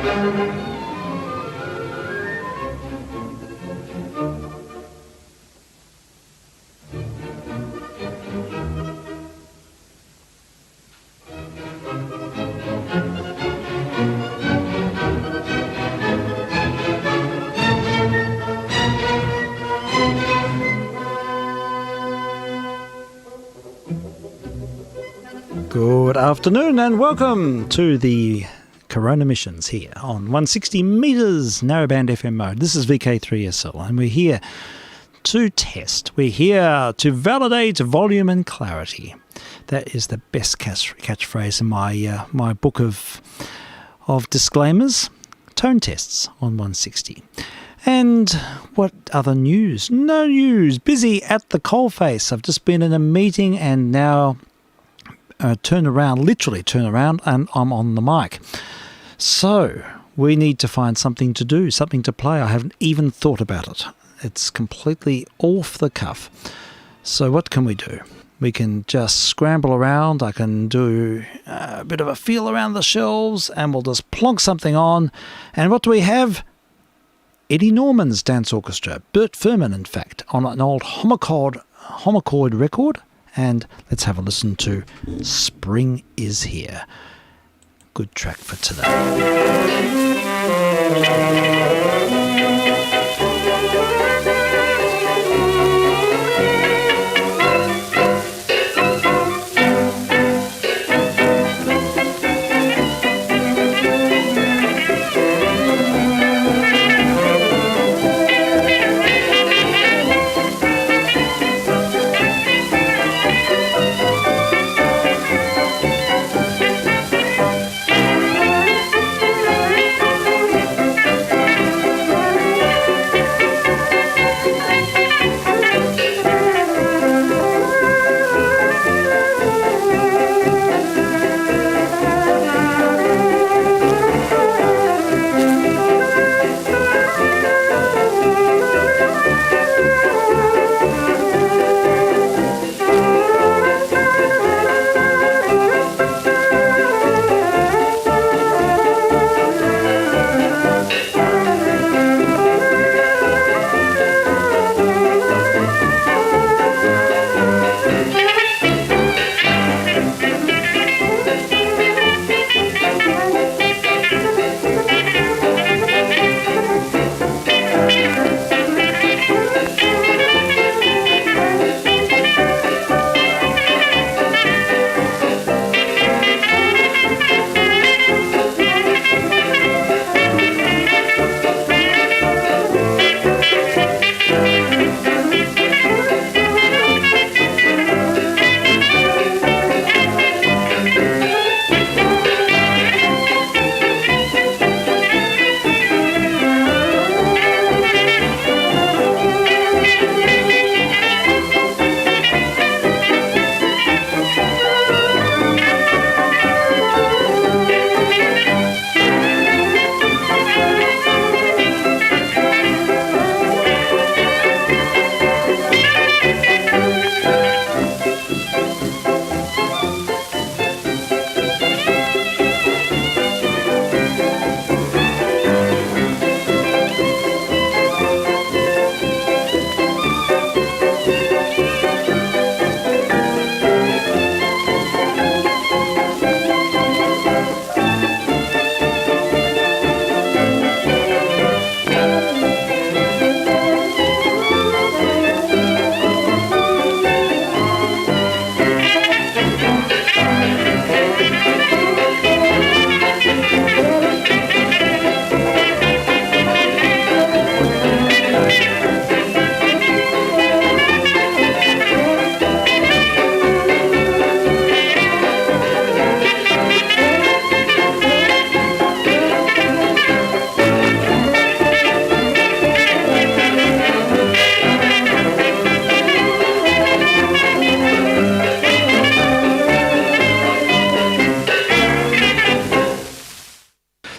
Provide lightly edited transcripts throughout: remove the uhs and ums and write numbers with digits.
Good afternoon and welcome to the Corona missions here on 160 metres narrowband FM mode. This is vk3sl and we're here to test. We're here to validate volume and clarity. That is the best catchphrase in my book of disclaimers. Tone tests on 160. And what other news? No news. Busy at the coalface. I've just been in a meeting and now literally turn around, and I'm on the mic. So we need to find something to do, something to play. I haven't even thought about it. It's completely off the cuff. So what can we do? We can just scramble around. I can do a bit of a feel around the shelves and we'll just plonk something on. And what do we have? Eddie Norman's Dance Orchestra, Bert Furman in fact, on an old homochord record. And let's have a listen to Spring Is Here. Good track for today.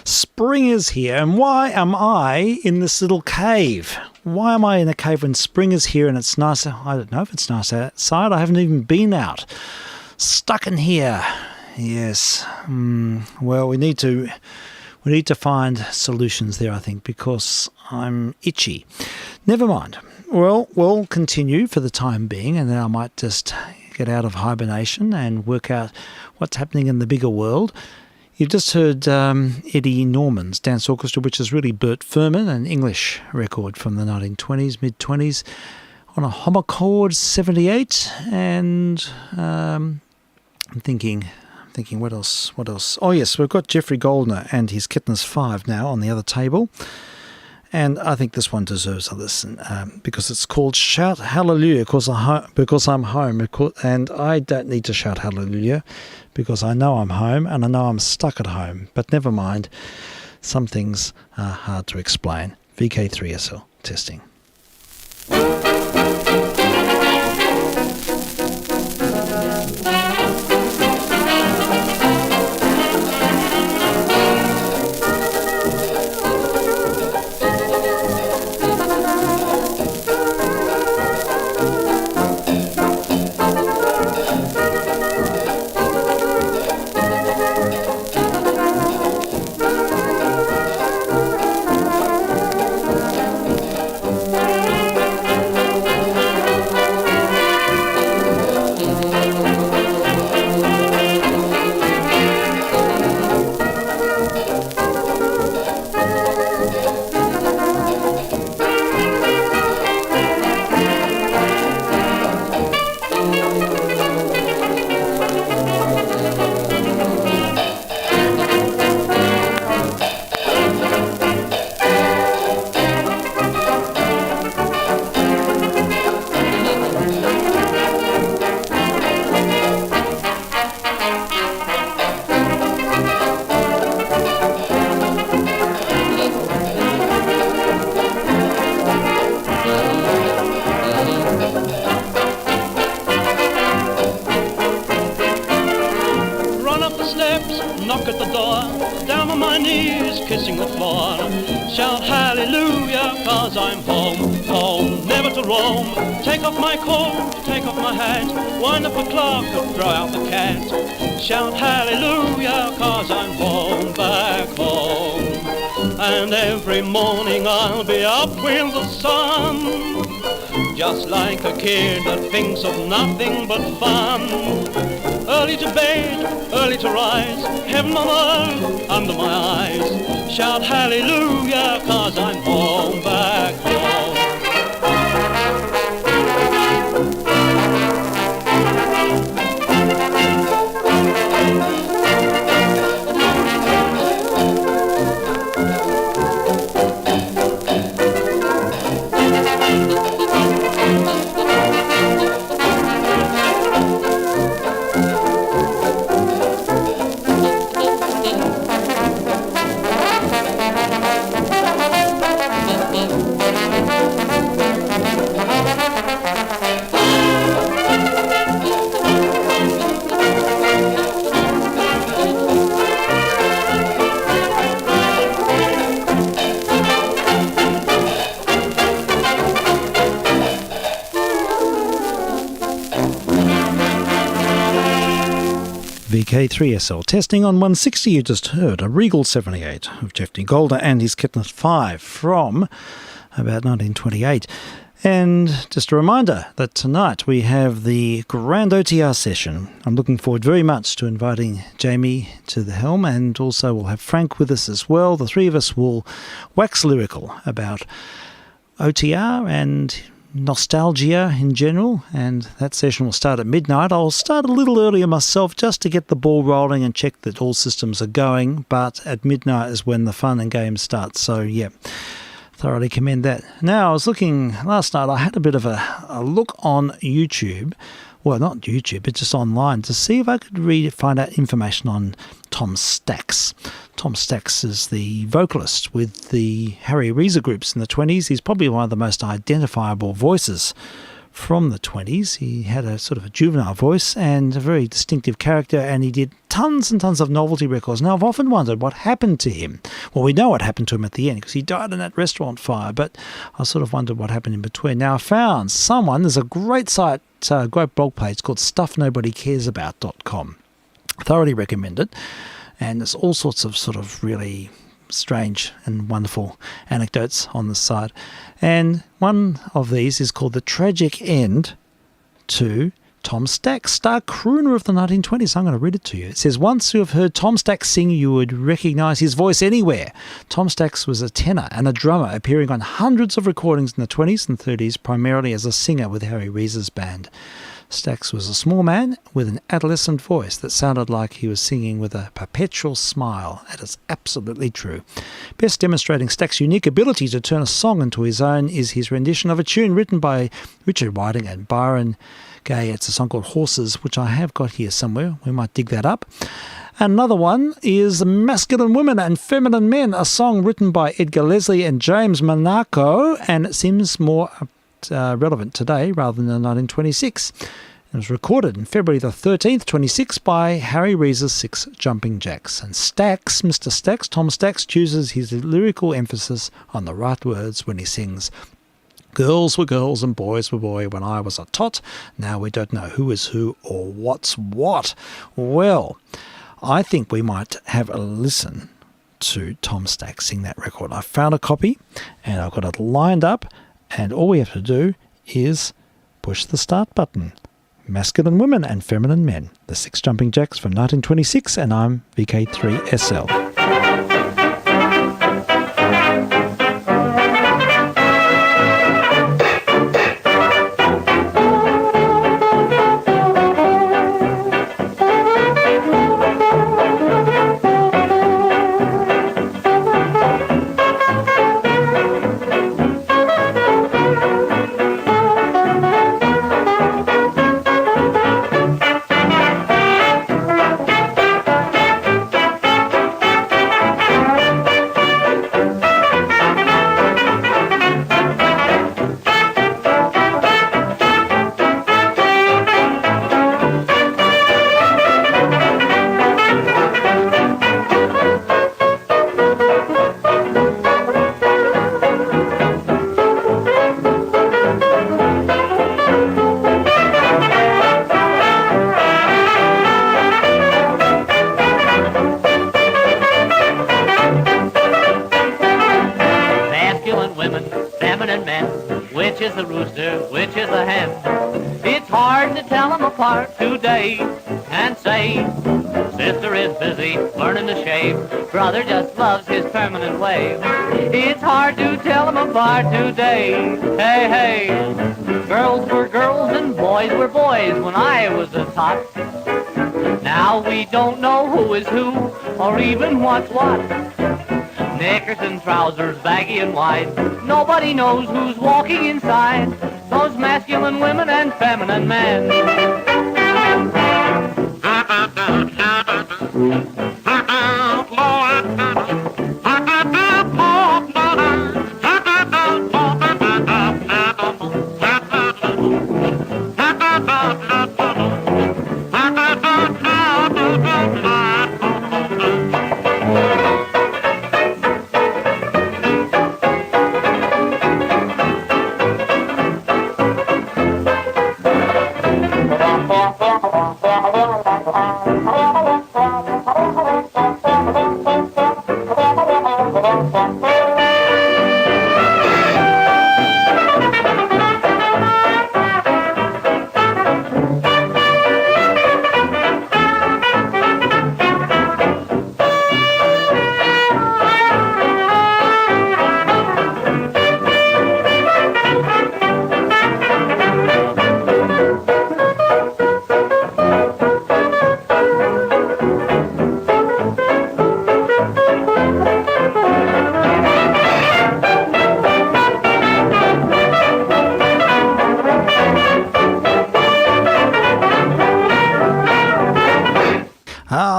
Spring is here, and why am I in this little cave? Why am I in a cave when spring is here and it's nice? I don't know if it's nice outside. I haven't even been out. Stuck in here. Yes. Well, we need to We need to find solutions there, I think, because I'm itchy. Never mind. Well, we'll continue for the time being, and then I might just get out of hibernation and work out what's happening in the bigger world. You've just heard Eddie Norman's Dance Orchestra, which is really Bert Furman, an English record from the 1920s, mid-20s, on a Homochord 78, and I'm thinking, what else? Oh yes, we've got Jeffrey Goldner and his Kittens 5 now on the other table, and I think this one deserves a listen because it's called Shout Hallelujah because I'm home, and I don't need to shout hallelujah because I know I'm home and I know I'm stuck at home, but never mind, some things are hard to explain. VK3sl testing. Knock at the door, down on my knees, kissing the floor. Shout hallelujah, 'cause I'm home, home, never to roam. Take off my coat, take off my hat, wind up the clock and throw out the cat. Shout hallelujah, 'cause I'm home, back home. And every morning I'll be up with the sun, just like a kid that thinks of nothing but fun. Early to bed, early to rise, heaven on earth under my eyes. Shout hallelujah, 'cause I'm home, back home. VK3sl testing on 160. You just heard a Regal 78 of Jeffrey Goldner and his Kittens 5 from about 1928. And just a reminder that tonight we have the Grand OTR session. I'm looking forward very much to inviting Jamie to the helm, and also we'll have Frank with us as well. The three of us will wax lyrical about OTR and nostalgia in general, and that session will start at midnight. I'll start a little earlier myself just to get the ball rolling and check that all systems are going, but at midnight is when the fun and games start. So yeah, thoroughly commend that. Now, I was looking last night, I had a bit of a look on YouTube, well, not YouTube, but just online, to see if I could find out information on Tom Stax. Tom Stax is the vocalist with the Harry Reeser groups in the 20s. He's probably one of the most identifiable voices from the 20s. He had a sort of a juvenile voice and a very distinctive character, and he did tons and tons of novelty records. Now, I've often wondered what happened to him. Well, we know what happened to him at the end because he died in that restaurant fire, but I sort of wondered what happened in between. Now, I found there's a great site, great blog page called stuffnobodycaresabout.com. Thoroughly recommend it. And there's all sorts of sort of really strange and wonderful anecdotes on the side. And one of these is called The Tragic End to Tom Stack, star crooner of the 1920s. I'm going to read it to you. It says, once you have heard Tom Stack sing, you would recognise his voice anywhere. Tom Stack was a tenor and a drummer, appearing on hundreds of recordings in the 20s and 30s, primarily as a singer with Harry Reese's band. Stax was a small man with an adolescent voice that sounded like he was singing with a perpetual smile. That is absolutely true. Best demonstrating Stax's unique ability to turn a song into his own is his rendition of a tune written by Richard Whiting and Byron Gay. It's a song called Horses, which I have got here somewhere. We might dig that up. Another one is Masculine Women and Feminine Men, a song written by Edgar Leslie and James Monaco, and it seems more relevant today rather than in 1926. It was recorded on February the 13th, 26 by Harry Reese's Six Jumping Jacks. And Stax, Mr. Stax, Tom Stax, chooses his lyrical emphasis on the right words when he sings, girls were girls and boys were boy when I was a tot. Now we don't know who is who or what's what. Well, I think we might have a listen to Tom Stack sing that record. I found a copy and I've got it lined up, and all we have to do is push the start button. Masculine Women and Feminine Men, the Six Jumping Jacks from 1926, and I'm vk3sl. Brother just loves his permanent way. It's hard to tell them apart today. Hey, hey, girls were girls and boys were boys when I was a tot. Now we don't know who is who or even what's what. Knickers and trousers baggy and wide. Nobody knows who's walking inside those masculine women and feminine men.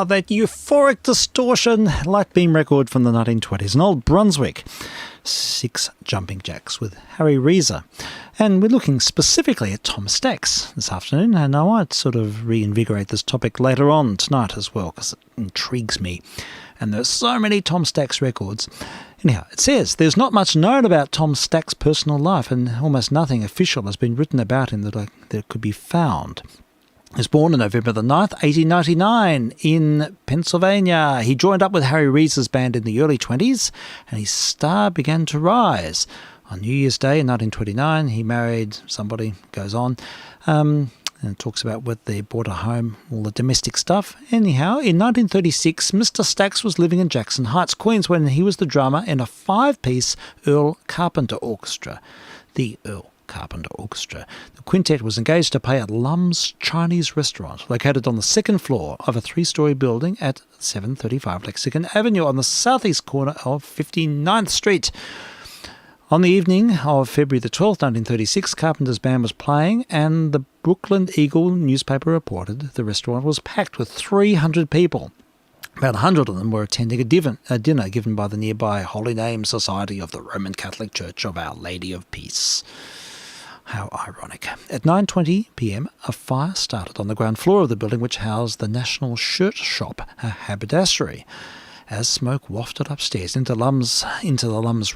That euphoric distortion light beam record from the 1920s, an old Brunswick, Six Jumping Jacks with Harry Reeser. And we're looking specifically at Tom Stax this afternoon, and I might sort of reinvigorate this topic later on tonight as well, because it intrigues me. And there's so many Tom Stax records. Anyhow, it says there's not much known about Tom Stax's personal life, and almost nothing official has been written about him that could be found. He was born on November the 9th, 1899 in Pennsylvania. He joined up with Harry Rees's band in the early 20s and his star began to rise. On New Year's Day in 1929, he married somebody, goes on, and it talks about what they bought a home, all the domestic stuff. Anyhow, in 1936, Mr. Stax was living in Jackson Heights, Queens, when he was the drummer in a 5-piece Earl Carpenter Orchestra. The Earl Carpenter Orchestra. The quintet was engaged to play at Lum's Chinese Restaurant, located on the second floor of a 3-story building at 735 Lexington Avenue on the southeast corner of 59th Street. On the evening of February the 12th, 1936, Carpenter's band was playing and the Brooklyn Eagle newspaper reported the restaurant was packed with 300 people. About 100 of them were attending a dinner given by the nearby Holy Name Society of the Roman Catholic Church of Our Lady of Peace. How ironic. At 9:20 p.m, a fire started on the ground floor of the building which housed the National Shirt Shop, a haberdashery. As smoke wafted upstairs into the Lum's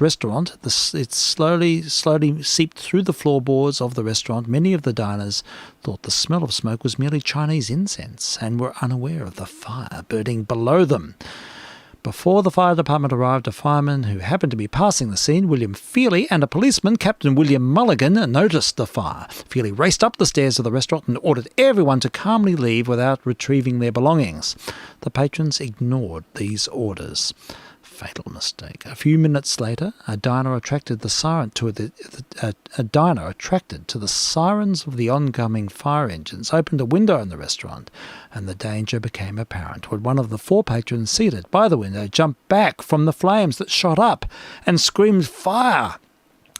restaurant, it slowly seeped through the floorboards of the restaurant. Many of the diners thought the smell of smoke was merely Chinese incense and were unaware of the fire burning below them. Before the fire department arrived, a fireman who happened to be passing the scene, William Feely, and a policeman, Captain William Mulligan, noticed the fire. Feely raced up the stairs of the restaurant and ordered everyone to calmly leave without retrieving their belongings. The patrons ignored these orders. Fatal mistake. A few minutes later, a diner attracted to the sirens of the oncoming fire engines, opened a window in the restaurant, and the danger became apparent when one of the 4 patrons seated by the window jumped back from the flames that shot up and screamed "Fire!"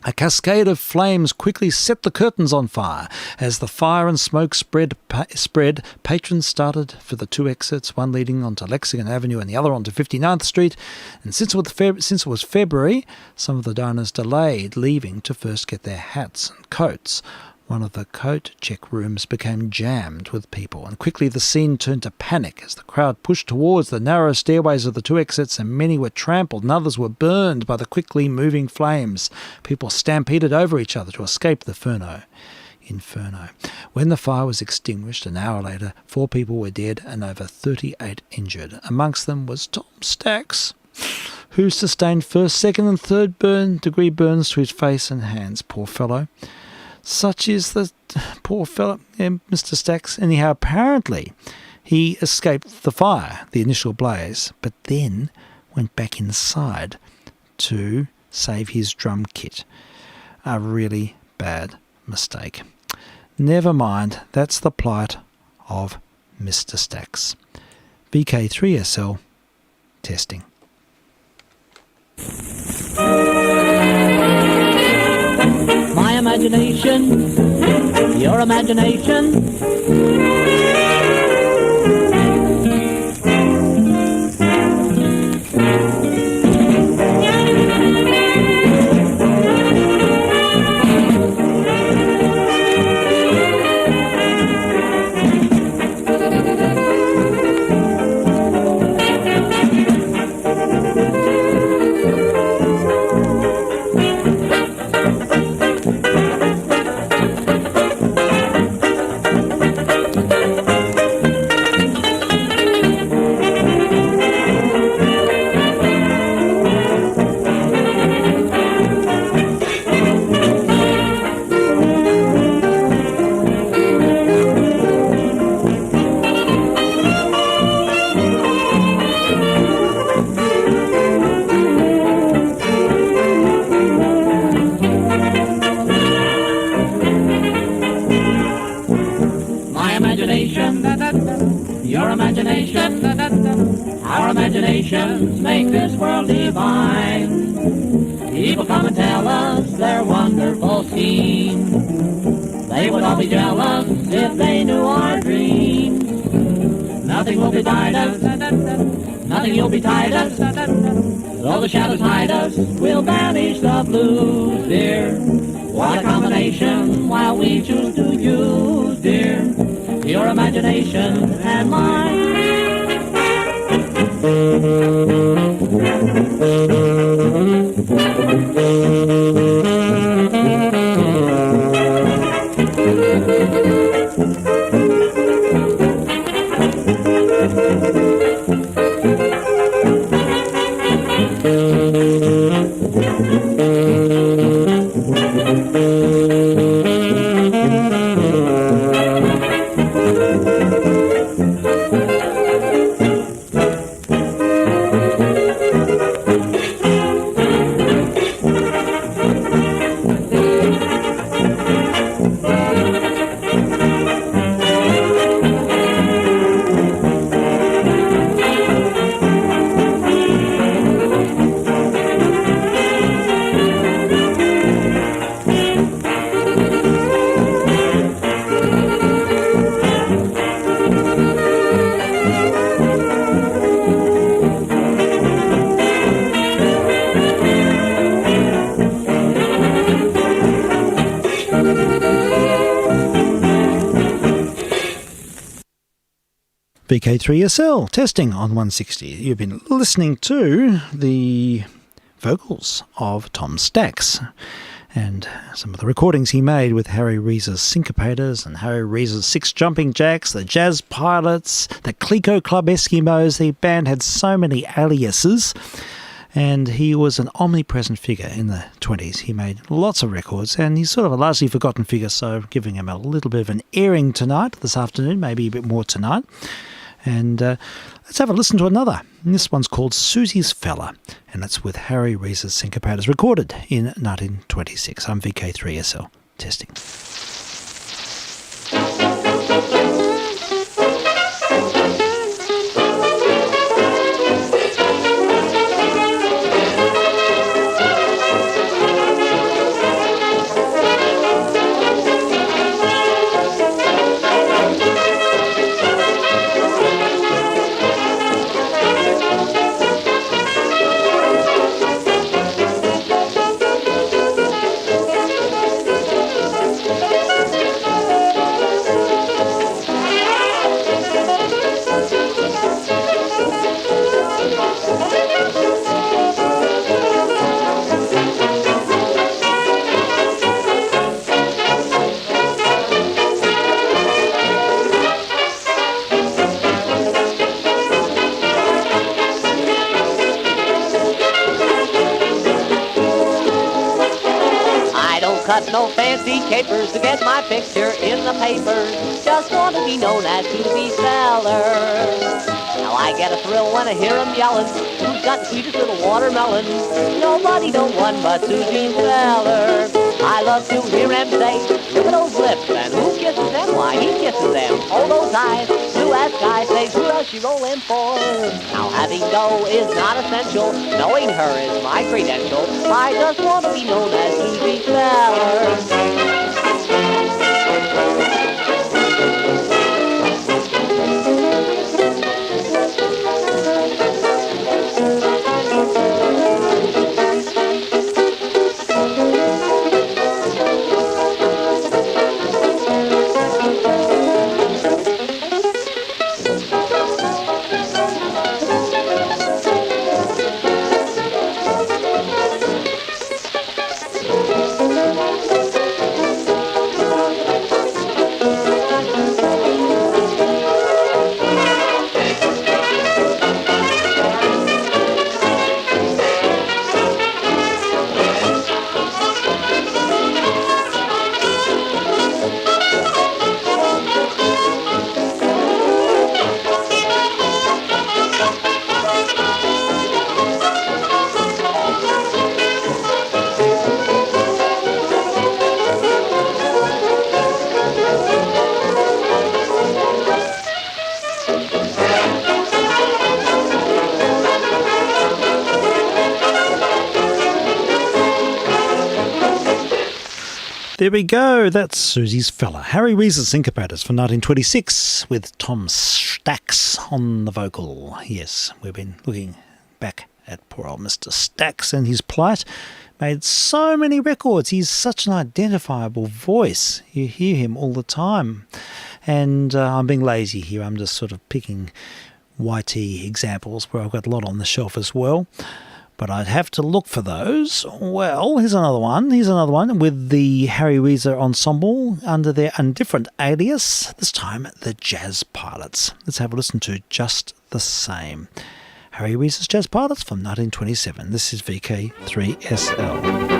A cascade of flames quickly set the curtains on fire. As the fire and smoke spread, patrons started for the 2 exits, one leading onto Lexington Avenue and the other onto 59th Street. And since it was February, some of the diners delayed leaving to first get their hats and coats. One of the coat check rooms became jammed with people, and quickly the scene turned to panic as the crowd pushed towards the narrow stairways of the 2 exits, and many were trampled and others were burned by the quickly moving flames. People stampeded over each other to escape the inferno. When the fire was extinguished an hour later, 4 people were dead and over 38 injured. Amongst them was Tom Stax, who sustained first, second and third degree burns to his face and hands. Poor fellow. Such is the poor fellow, Mr. Stax. Anyhow, apparently he escaped the fire, the initial blaze, but then went back inside to save his drum kit. A really bad mistake. Never mind, that's the plight of Mr. Stax. vk3sl testing. My imagination, your imagination. Your imagination, our imaginations make this world divine. People come and tell us their wonderful scheme. They would all be jealous if they knew our dreams. Nothing will divide us, nothing you'll betide us. Though the shadows hide us, we'll banish the blues, dear. What a combination while we choose to use, dear. Your imagination and mine. vk3sl testing on 160. You've been listening to the vocals of Tom Stacks and some of the recordings he made with Harry Reese's Syncopators and Harry Reese's Six Jumping Jacks, the Jazz Pilots, the Clico Club Eskimos. The band had so many aliases, and he was an omnipresent figure in the 20s. He made lots of records, and he's sort of a largely forgotten figure, so giving him a little bit of an airing tonight, this afternoon, maybe a bit more tonight. And let's have a listen to another. And this one's called Susie's Fella, and it's with Harry Reese's Syncopators, recorded in 1926. I'm VK3SL, testing. No fancy capers to get my picture in the papers. Just want to be known as Susie's Feller. Now I get a thrill when I hear 'em yelling, who's got the sweetest little watermelon? Nobody, no one but Susie's Feller. I love to hear him say, look at those lips, and who kisses them? Why, he kisses them. All those eyes, blue as sky, says, who does she roll in for? Now having dough is not essential, knowing her is my credential. I just want to be known as Susie's Feller. There we go, that's Susie's Fella. Harry Reese's Syncopators for 1926 with Tom Stacks on the vocal. Yes, we've been looking back at poor old Mr. Stacks and his plight. Made so many records. He's such an identifiable voice. You hear him all the time. And I'm being lazy here. I'm just sort of picking YT examples where I've got a lot on the shelf as well. But I'd have to look for those. Well, here's another one. Here's another one with the Harry Reese Ensemble under their different alias. This time, the Jazz Pilots. Let's have a listen to Just the Same. Harry Weese's Jazz Pilots from 1927. This is VK3sl.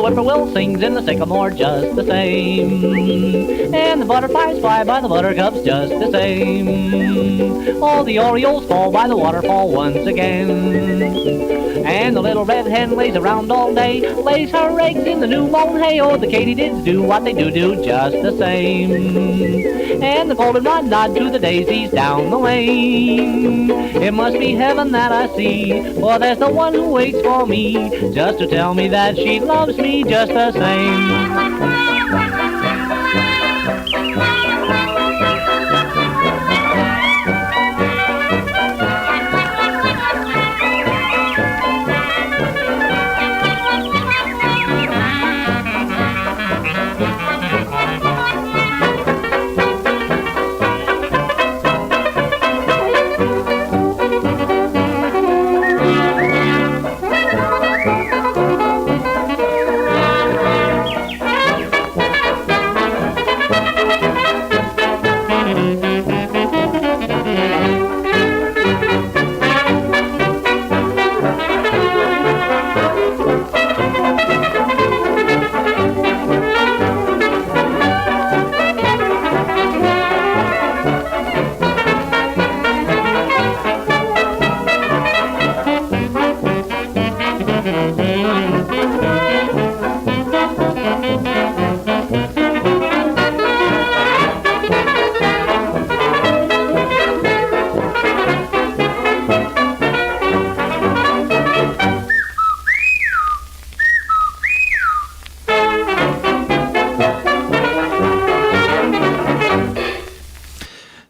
Whippoorwill sings in the sycamore just the same, and the butterflies fly by the buttercups just the same. All the orioles fall by the waterfall once again, and the little red hen lays around all day, lays her eggs in the new mown hay. Oh, the katydids do what they do just the same, and the goldenrod nod to the daisies down the lane. It must be heaven that I see, for there's the one who waits for me, just to tell me that she loves me just the same.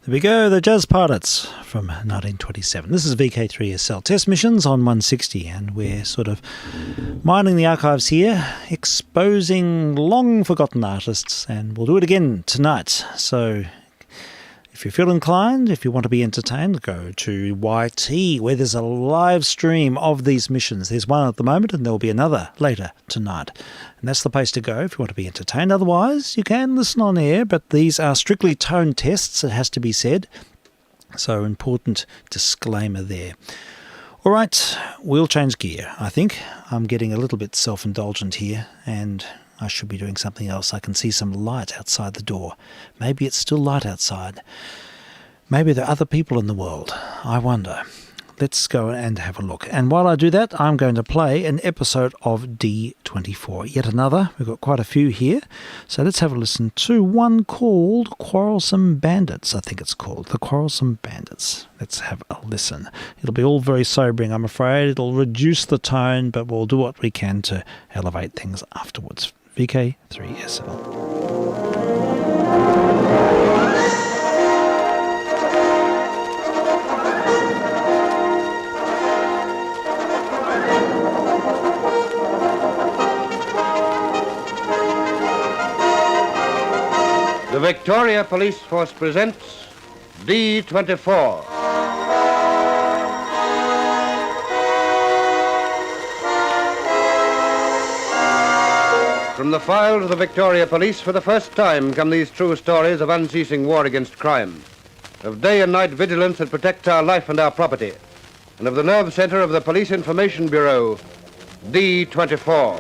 There we go, the Jazz Pilots from 1927. This is VK3sl Test Missions on 160, and we're sort of mining the archives here, exposing long-forgotten artists, and we'll do it again tonight. So if you feel inclined, if you want to be entertained, go to YT, where there's a live stream of these missions. There's one at the moment, and there will be another later tonight. And that's the place to go if you want to be entertained. Otherwise, you can listen on air, but these are strictly tone tests, it has to be said. So, important disclaimer there. All right, we'll change gear, I think. I'm getting a little bit self-indulgent here, and I should be doing something else. I can see some light outside the door. Maybe it's still light outside. Maybe there are other people in the world. I wonder. Let's go and have a look. And while I do that, I'm going to play an episode of D24. Yet another. We've got quite a few here. So let's have a listen to one called Quarrelsome Bandits, I think it's called. The Quarrelsome Bandits. Let's have a listen. It'll be all very sobering, I'm afraid. It'll reduce the tone, but we'll do what we can to elevate things afterwards. VK3sl. The Victoria Police Force presents D24. From the files of the Victoria Police, for the first time come these true stories of unceasing war against crime, of day and night vigilance that protects our life and our property, and of the nerve center of the Police Information Bureau, D24.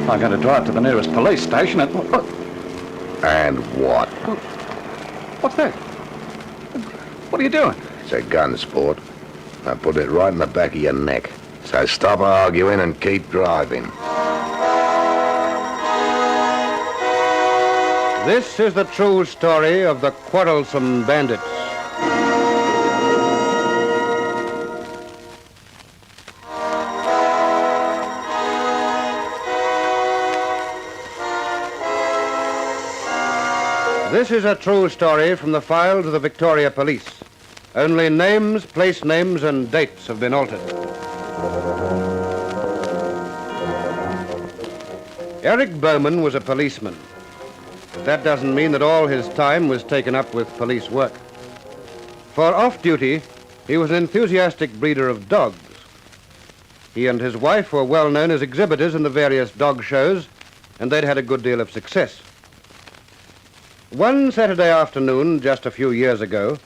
I'm going to drive to the nearest police station and... And what? What's that? What are you doing? It's a gun sport. I put it right in the back of your neck. So stop arguing and keep driving. This is the true story of the quarrelsome bandits. This is a true story from the files of the Victoria Police. Only names, place names, and dates have been altered. Eric Bowman was a policeman, but that doesn't mean that all his time was taken up with police work. For off-duty, he was an enthusiastic breeder of dogs. He and his wife were well known as exhibitors in the various dog shows, and they'd had a good deal of success. One Saturday afternoon, just a few years ago,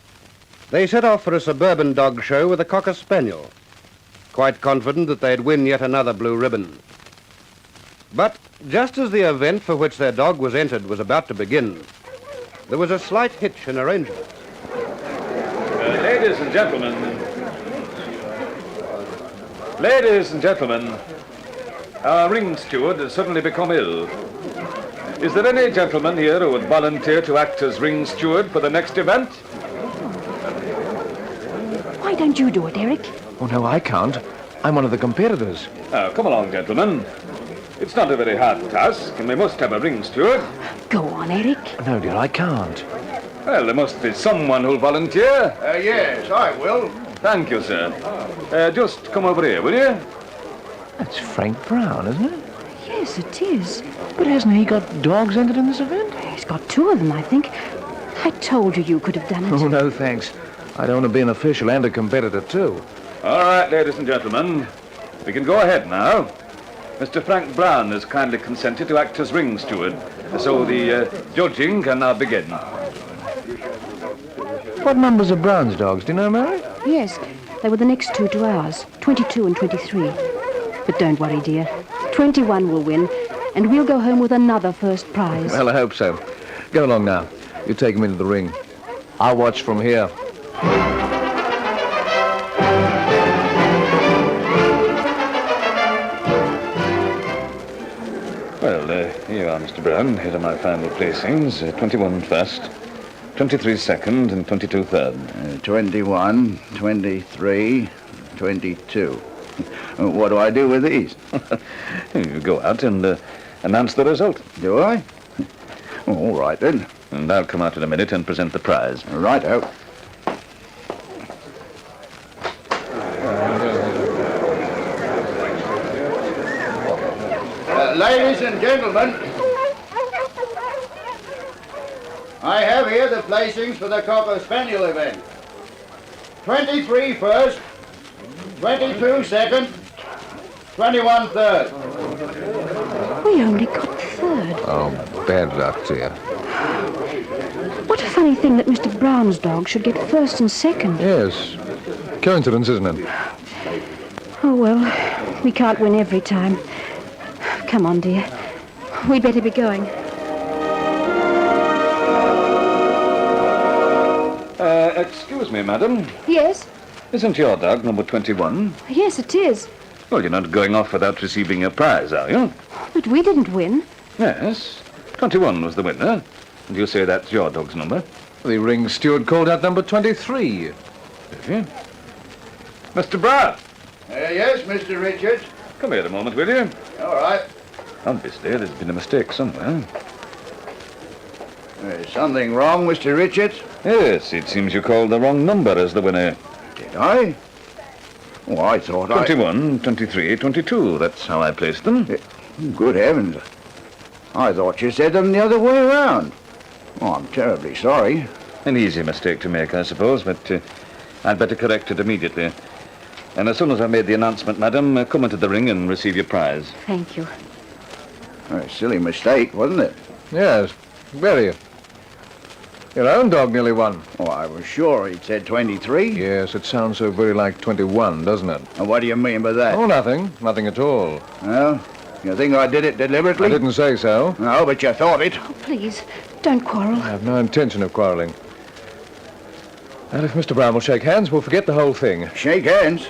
they set off for a suburban dog show with a Cocker Spaniel, quite confident that they'd win yet another blue ribbon. But just as the event for which their dog was entered was about to begin, there was a slight hitch in arrangements. Ladies and gentlemen, our ring steward has suddenly become ill. Is there any gentleman here who would volunteer to act as ring steward for the next event? Why don't you do it, Eric? Oh, no, I can't. I'm one of the competitors. Come along, gentlemen. It's not a very hard task, and we must have a ring steward. Go on, Eric. No, dear, I can't. Well, there must be someone who'll volunteer. Yes, I will. Thank you, sir. Just come over here, will you? That's Frank Brown, isn't it? Yes, it is. But hasn't he got dogs entered in this event? He's got 2 of them, I think. I told you could have done it. Oh, no, thanks. I don't want to be an official and a competitor, too. All right, ladies and gentlemen. We can go ahead now. Mr. Frank Brown has kindly consented to act as ring steward, so the judging can now begin. What numbers are Brown's dogs? Do you know, Mary? Yes, they were the next 2 to ours, 22 and 23. But don't worry, dear. 21 will win, and we'll go home with another first prize. Well, I hope so. Go along now. You take him into the ring. I'll watch from here. Well, here you are, Mr. Brown. Here are my final placings. 21 first, 23 second, and 22 third. 21, 23, 22. What do I do with these? You go out and announce the result. Do I? All right, then. And I'll come out in a minute and present the prize. Righto. Ladies and gentlemen, I have here the placings for the Cocker Spaniel event. 23 first, 22 second, 21 third. We only got 3rd. Oh, bad luck, dear. What a funny thing that Mr. Brown's dog should get 1st and 2nd. Yes. Coincidence, isn't it? Oh, well, we can't win every time. Come on, dear. We'd better be going. Excuse me, madam. Yes? Isn't your dog number 21? Yes, it is. Well, you're not going off without receiving a prize, are you? But we didn't win. Yes. 21 was the winner. And you say that's your dog's number? The ring steward called out number 23. Did he? Mr. Brown, Yes, Mr. Richards. come here a moment, will you? All right. Obviously, there's been a mistake somewhere. There's something wrong, Mr. Richards? Yes, it seems you called the wrong number as the winner. Did I? Oh, I thought 21, 23, 22. That's how I placed them. Good heavens. I thought you said them the other way around. Oh, I'm terribly sorry. An easy mistake to make, I suppose, but I'd better correct it immediately. And as soon as I've made the announcement, madam, come into the ring and receive your prize. Thank you. A silly mistake, wasn't it? Yes, very. Your own dog nearly won. Oh, I was sure he'd said 23. Yes, it sounds so very like 21, doesn't it? And what do you mean by that? Oh, nothing. Nothing at all. Well, you think I did it deliberately? I didn't say so. No, but you thought it. Oh, please, don't quarrel. I have no intention of quarreling. And if Mr. Brown will shake hands, we'll forget the whole thing. Shake hands.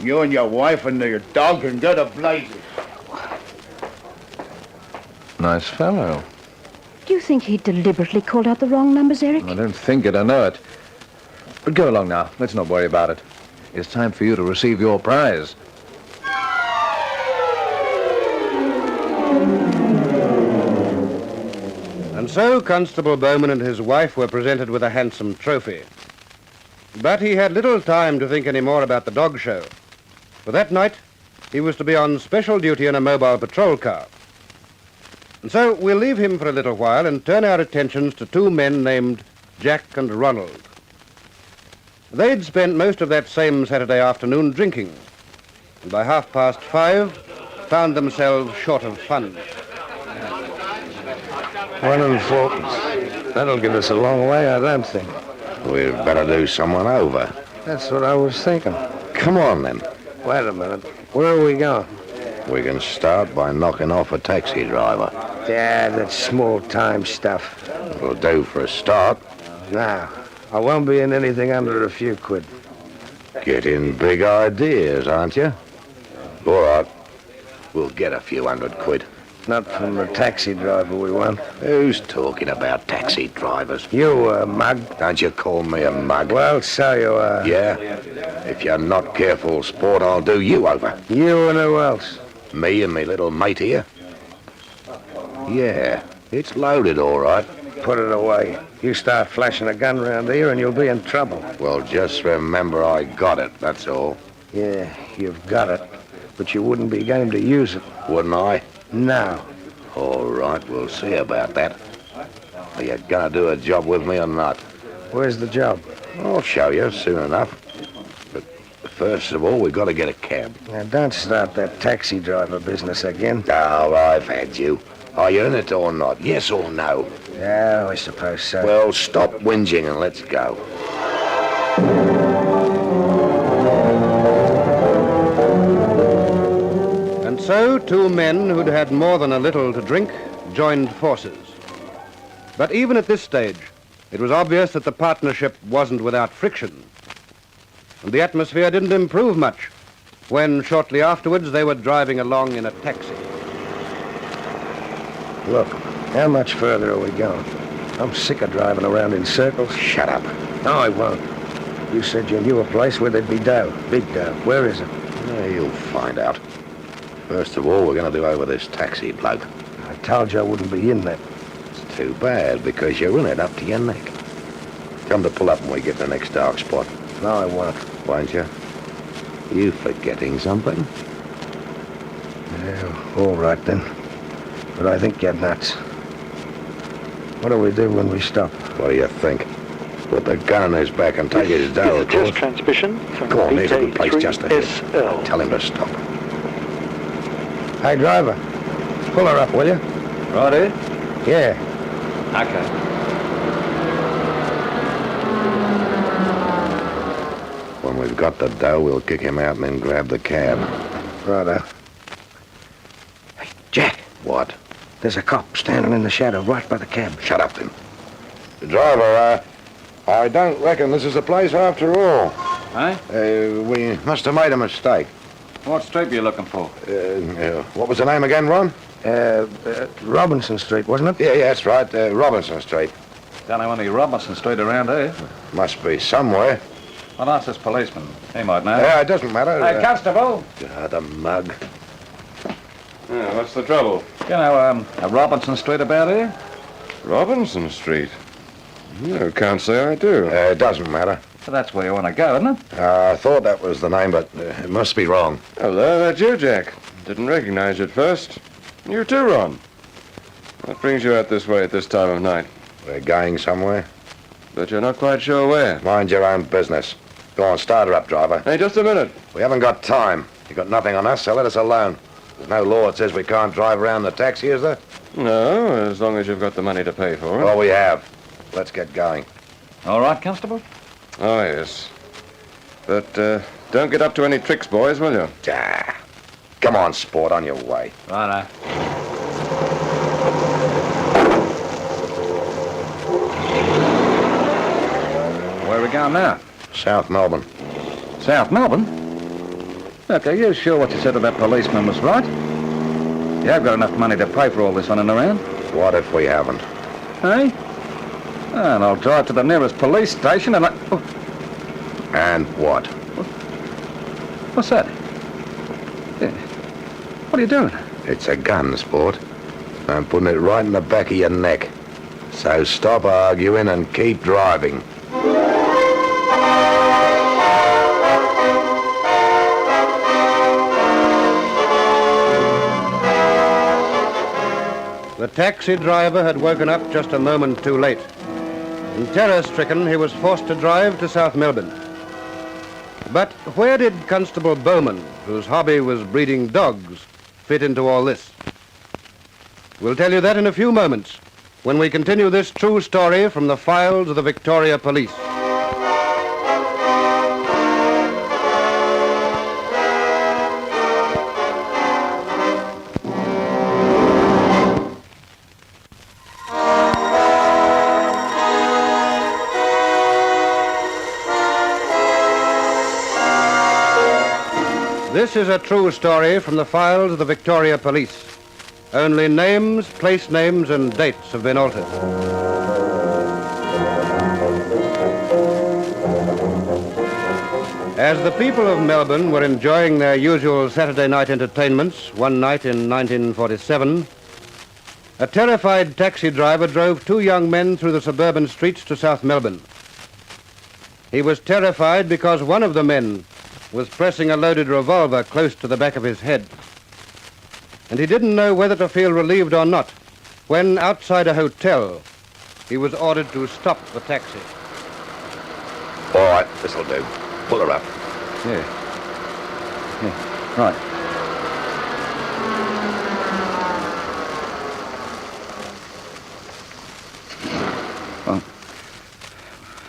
You and your wife and your dog can go to blazes. Nice fellow. Do you think he deliberately called out the wrong numbers, Eric? I don't think it, I know it. But go along now. Let's not worry about it. It's time for you to receive your prize. And so Constable Bowman and his wife were presented with a handsome trophy. But he had little time to think any more about the dog show. For that night, he was to be on special duty in a mobile patrol car. And so we'll leave him for a little while and turn our attentions to two men named Jack and Ronald. They'd spent most of that same Saturday afternoon drinking, and by 5:30 found themselves short of funds. 1 and 4. That'll give us a long way, I don't think. We'd better do someone over. That's what I was thinking. Come on, then. Wait a minute. Where are we going? We can start by knocking off a taxi driver. Yeah, that's small-time stuff. It'll do for a start. Now, I won't be in anything under a few quid. Getting big ideas, aren't you? All right. We'll get a few £100. Not from the taxi driver we want. Who's talking about taxi drivers? You, mug. Don't you call me a mug? Well, so you are. Yeah? If you're not careful, sport, I'll do you over. You and who else? Me and me little mate here. Yeah, it's loaded, all right. Put it away. You start flashing a gun around here and you'll be in trouble. Well, just remember I got it, that's all. Yeah, you've got it. But you wouldn't be game to use it. Wouldn't I? No. All right, we'll see about that. Are you gonna do a job with me or not? Where's the job? I'll show you soon enough. But first of all, we've got to get a cab. Now, don't start that taxi driver business again. Oh, I've had you. Are you in it or not? Yes or no? Yeah, I suppose so. Well, stop whinging and let's go. And so two men who'd had more than a little to drink joined forces. But even at this stage, it was obvious that the partnership wasn't without friction. And the atmosphere didn't improve much when, shortly afterwards, they were driving along in a taxi. Look, how much further are we going? I'm sick of driving around in circles. Shut up. No, I won't. You said you knew a place where there'd be dough. Big dough. Where is it? You'll find out. First of all, we're going to do over this taxi bloke. I told you I wouldn't be in that. It's too bad, because you're in it up to your neck. Come to pull up when we get to the next dark spot. No, I won't. Won't you? You forgetting something? Yeah, all right then. But I think you're nuts. What do we do when we stop? What do you think? Put the gun on his back and take his dough, of course. Transmission from Go on, there's a good place just ahead. vk3sl. Tell him to stop. Hey, driver. Pull her up, will you? Righty? Yeah. Okay. When we've got the dough, we'll kick him out and then grab the cab. Righto. Hey, Jack. What? There's a cop standing in the shadow right by the cab. Shut up, then. Driver, I don't reckon this is the place after all. Huh? We must have made a mistake. What street are you looking for? What was the name again, Ron? Robinson Street, wasn't it? Yeah, that's right. Robinson Street. Don't know any Robinson Street around here. Must be somewhere. I'll ask this policeman. He might know. Yeah, it doesn't matter. Hey, Constable! The mug. Yeah, what's the trouble? You know, a Robinson Street about here? Robinson Street? No, can't say I do. It doesn't matter. So that's where you want to go, isn't it? I thought that was the name, but it must be wrong. Hello, that's you, Jack. Didn't recognize you at first. You too, Ron. What brings you out this way at this time of night? We're going somewhere. But you're not quite sure where. Mind your own business. Go on, start her up, driver. Hey, just a minute. We haven't got time. You got nothing on us, so let us alone. There's no law that says we can't drive around the taxi, is there? No, as long as you've got the money to pay for it. Well, we have. Let's get going. All right, Constable? Oh, yes. But don't get up to any tricks, boys, will you? Ah. Come on, sport, on your way. Righto. Where are we going now? South Melbourne. South Melbourne? Look, are you sure what you said to that policeman was right? You have got enough money to pay for all this running around. What if we haven't? Eh? And I'll drive to the nearest police station and And what? What's that? Yeah. What are you doing? It's a gun, Sport. I'm putting it right in the back of your neck. So stop arguing and keep driving. The taxi driver had woken up just a moment too late. And terror-stricken, he was forced to drive to South Melbourne. But where did Constable Bowman, whose hobby was breeding dogs, fit into all this? We'll tell you that in a few moments, when we continue this true story from the files of the Victoria Police. This is a true story from the files of the Victoria Police. Only names, place names, and dates have been altered. As the people of Melbourne were enjoying their usual Saturday night entertainments one night in 1947, a terrified taxi driver drove two young men through the suburban streets to South Melbourne. He was terrified because one of the men was pressing a loaded revolver close to the back of his head. And he didn't know whether to feel relieved or not when, outside a hotel, he was ordered to stop the taxi. All right, this'll do. Pull her up. Yeah. Right.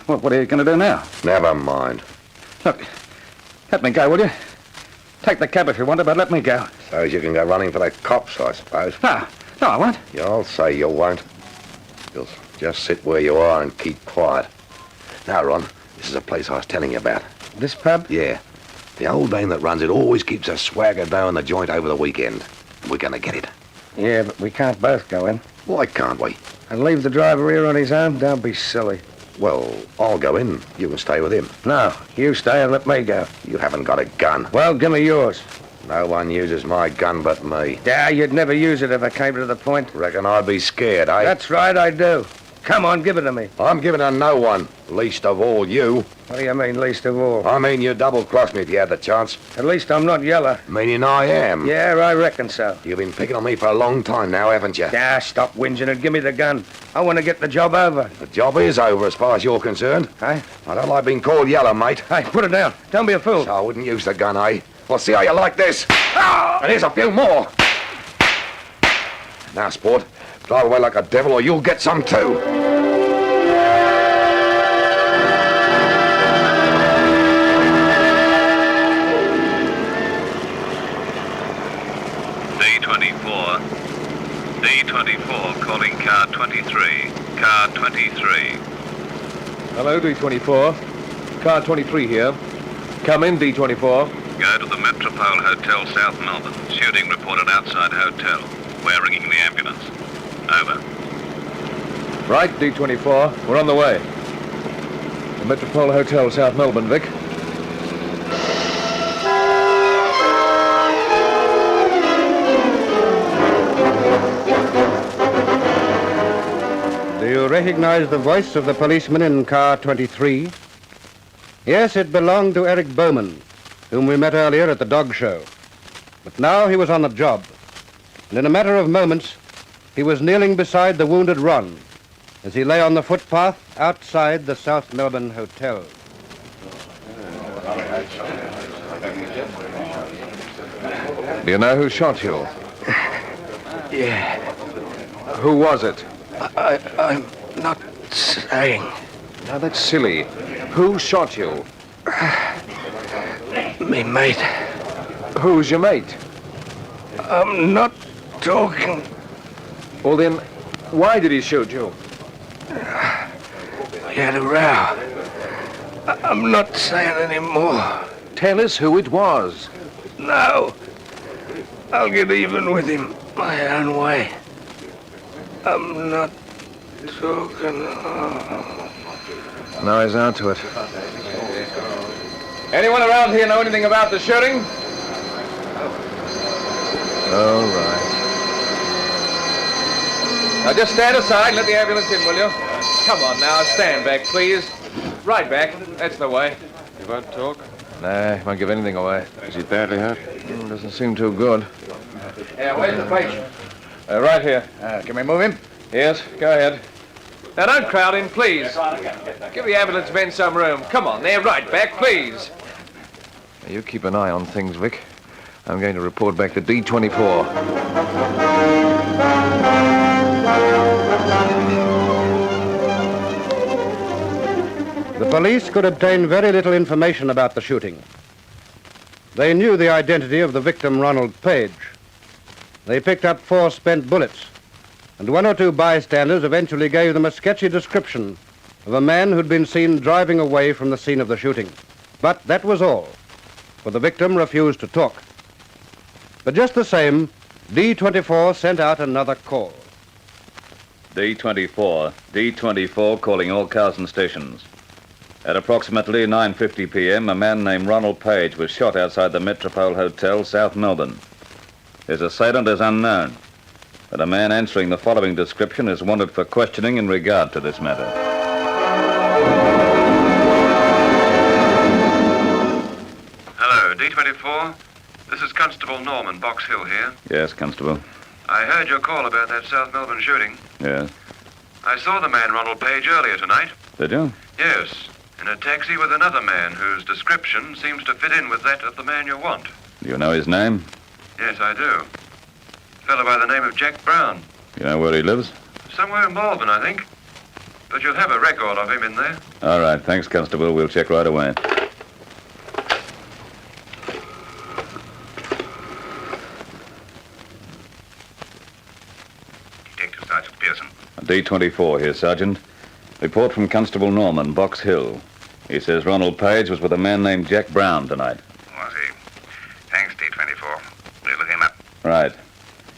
Well, what are you going to do now? Never mind. Look, let me go, will you? Take the cab if you want it, but let me go. So as you can go running for the cops, I suppose. No, I won't. You'll say you won't. You'll just sit where you are and keep quiet. Now, Ron, this is a place I was telling you about. This pub? Yeah. The old dame that runs it always keeps a swagger dough in the joint over the weekend. We're going to get it. Yeah, but we can't both go in. Why can't we? And leave the driver here on his own? Don't be silly. Well, I'll go in. You can stay with him. No, you stay and let me go. You haven't got a gun. Well, give me yours. No one uses my gun but me. Yeah, you'd never use it if it came to the point. Reckon I'd be scared, eh? That's right, I do. Come on, give it to me. I'm giving it to no one. Least of all you. What do you mean, least of all? I mean you double-crossed me if you had the chance. At least I'm not yellow. Meaning I am. Yeah, I reckon so. You've been picking on me for a long time now, haven't you? Yeah, stop whinging and give me the gun. I want to get the job over. The job is over as far as you're concerned. Hey? I don't like being called yellow, mate. Hey, put it down. Don't be a fool. So I wouldn't use the gun, eh? Well, see how you like this. And here's a few more. Now, sport, drive away like a devil or you'll get some too. D24 calling car 23. Car 23. Hello, D24. Car 23 here. Come in, D24. Go to the Metropole Hotel, South Melbourne. Shooting reported outside hotel. We're ringing the ambulance. Over. Right, D24. We're on the way. The Metropole Hotel, South Melbourne, Vic. Do you recognize the voice of the policeman in car 23? Yes, it belonged to Eric Bowman, whom we met earlier at the dog show. But now he was on the job. And in a matter of moments, he was kneeling beside the wounded Ron as he lay on the footpath outside the South Melbourne Hotel. Do you know who shot you? Yeah. Who was it? I'm not saying. Now, that's silly. Who shot you? Me mate. Who's your mate? I'm not talking. Well, then, why did he shoot you? We had a row. I'm not saying any more. Tell us who it was. No. I'll get even with him my own way. I'm not talking. Now he's out to it. Anyone around here know anything about the shooting? All right. Now just stand aside and let the ambulance in, will you? Come on now, stand back, please. Right back. That's the way. You won't talk? Nah, he won't give anything away. Is he badly hurt? Doesn't seem too good. Yeah, where's the patient? Right here. Can we move him? Yes, go ahead. Now don't crowd in, please. Give the ambulance men some room. Come on, there, right back, please. You keep an eye on things, Vic. I'm going to report back to D24. The police could obtain very little information about the shooting. They knew the identity of the victim, Ronald Page. They picked up 4 spent bullets, and 1 or 2 bystanders eventually gave them a sketchy description of a man who'd been seen driving away from the scene of the shooting. But that was all, for the victim refused to talk. But just the same, D24 sent out another call. D24 calling all cars and stations. At approximately 9:50 p.m., a man named Ronald Page was shot outside the Metropole Hotel, South Melbourne. His assailant is unknown, but a man answering the following description is wanted for questioning in regard to this matter. Hello, D24. This is Constable Norman, Box Hill here. Yes, Constable. I heard your call about that South Melbourne shooting. Yes. I saw the man Ronald Page earlier tonight. Did you? Yes, in a taxi with another man whose description seems to fit in with that of the man you want. Do you know his name? Yes, I do. Fellow by the name of Jack Brown. You know where he lives? Somewhere in Malvern, I think. But you'll have a record of him in there. All right, thanks, Constable. We'll check right away. Detective Sergeant Pearson. D24 here, Sergeant. Report from Constable Norman, Box Hill. He says Ronald Page was with a man named Jack Brown tonight. Was he? Thanks, D24. We'll look him up. Right.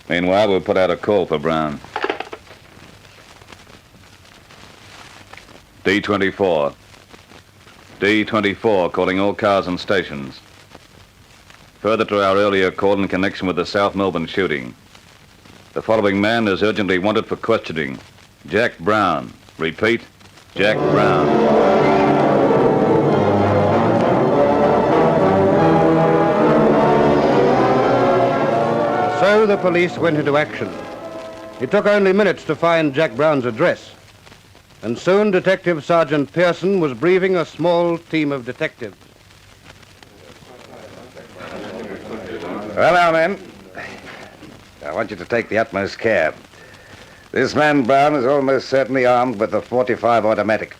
Meanwhile, we'll put out a call for Brown. D24. D24 calling all cars and stations. Further to our earlier call in connection with the South Melbourne shooting. The following man is urgently wanted for questioning. Jack Brown. Repeat, Jack Brown. So the police went into action. It took only minutes to find Jack Brown's address. And soon Detective Sergeant Pearson was briefing a small team of detectives. Well, now, men, I want you to take the utmost care. This man Brown is almost certainly armed with a .45 automatic,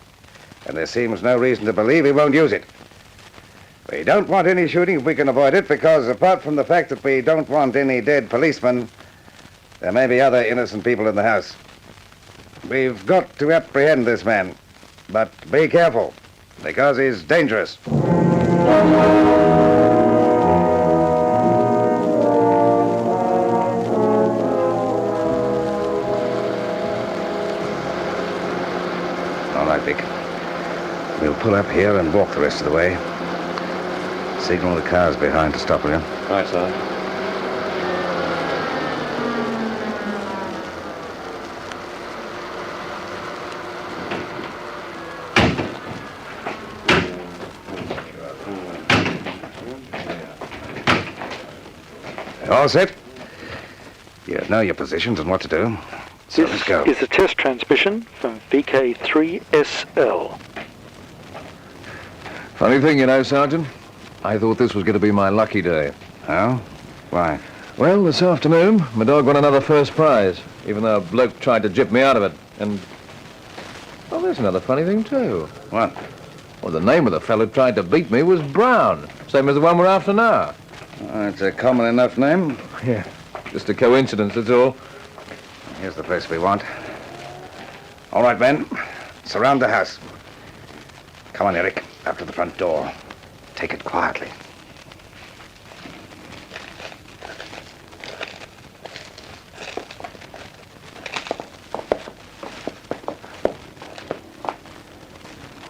and there seems no reason to believe he won't use it. We don't want any shooting if we can avoid it, because apart from the fact that we don't want any dead policemen, there may be other innocent people in the house. We've got to apprehend this man, but be careful, because he's dangerous. All right, Vic. We'll pull up here and walk the rest of the way. Signal the cars behind to stop, will you? Right, sir. All set? You know your positions and what to do. So let's go. This is a test transmission from vk3sl. Funny thing, you know, Sergeant. I thought this was going to be my lucky day. Oh? Why? Well, this afternoon, my dog won another first prize, even though a bloke tried to jip me out of it. And... oh, there's another funny thing, too. What? Well, the name of the fellow who tried to beat me was Brown, same as the one we're after now. It's a common enough name. Yeah, just a coincidence, that's all. Here's the place we want. All right, men. Surround the house. Come on, Eric. Up to the front door. Take it quietly.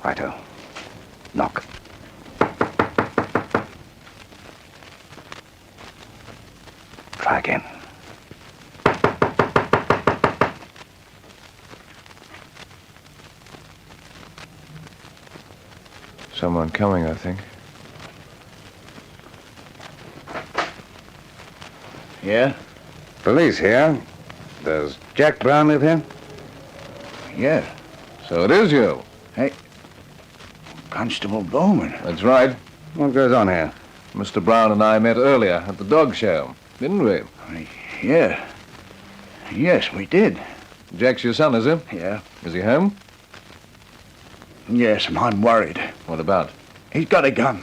Righto. Knock. Try again. Someone coming, I think. Yeah? Police here. Does Jack Brown live here? Yeah. So it is you. Hey, Constable Bowman. That's right. What goes on here? Mr. Brown and I met earlier at the dog show, didn't we? Yeah. Yes, we did. Jack's your son, is he? Yeah. Is he home? Yes, and I'm worried. What about? He's got a gun.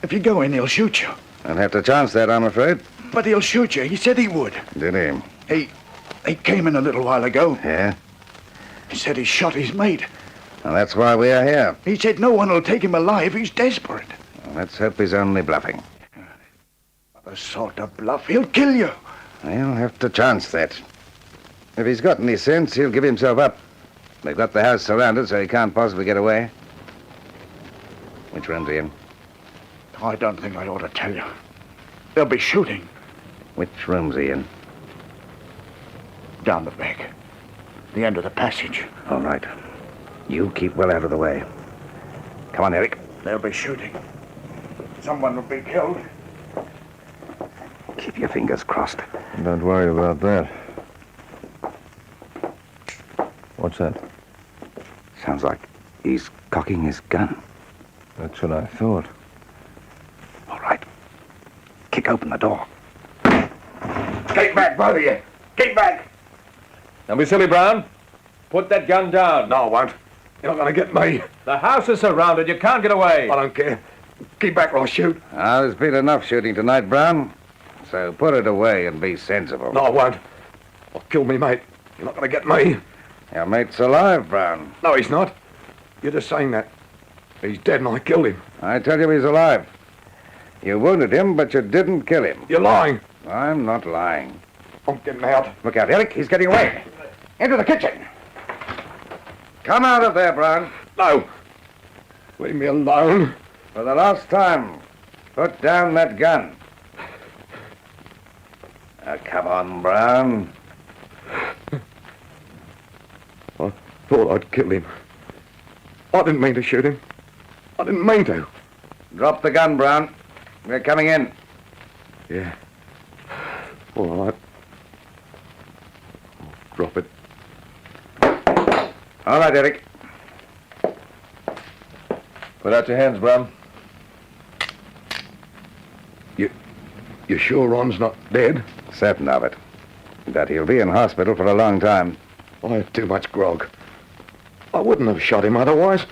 If you go in, he'll shoot you. I'll have to chance that, I'm afraid. But he'll shoot you. He said he would. Did he? He came in a little while ago. Yeah? He said he shot his mate. Well, that's why we are here. He said no one will take him alive. He's desperate. Well, let's hope he's only bluffing. The sort of bluff. He'll kill you. He'll have to chance that. If he's got any sense, he'll give himself up. They've got the house surrounded, so he can't possibly get away. Which room's he in? I don't think I ought to tell you. They'll be shooting. Which room's he in? Down the back. The end of the passage. All right. You keep well out of the way. Come on, Eric. They'll be shooting. Someone will be killed. Keep your fingers crossed. Don't worry about that. What's that? Sounds like he's cocking his gun. That's what I thought. All right. Kick open the door. Get back, both of you. Get back. Don't be silly, Brown. Put that gun down. No, I won't. You're not going to get me. The house is surrounded. You can't get away. I don't care. Keep back or I'll shoot. There's been enough shooting tonight, Brown. So put it away and be sensible. No, I won't. I'll kill me, mate. You're not going to get me. Your mate's alive, Brown. No, he's not. You're just saying that. He's dead and I killed him. I tell you he's alive. You wounded him, but you didn't kill him. You're lying. I'm not lying. I'm getting out. Look out, Eric. He's getting away. Into the kitchen. Come out of there, Brown. No. Leave me alone. For the last time, put down that gun. Now, come on, Brown. I thought I'd kill him. I didn't mean to shoot him. I didn't mean to. Drop the gun, Brown. We're coming in. Yeah. All right. I'll drop it. All right, Eric. Put out your hands, Brown. You sure Ron's not dead? Certain of it. But he'll be in hospital for a long time. I had too much grog. I wouldn't have shot him otherwise.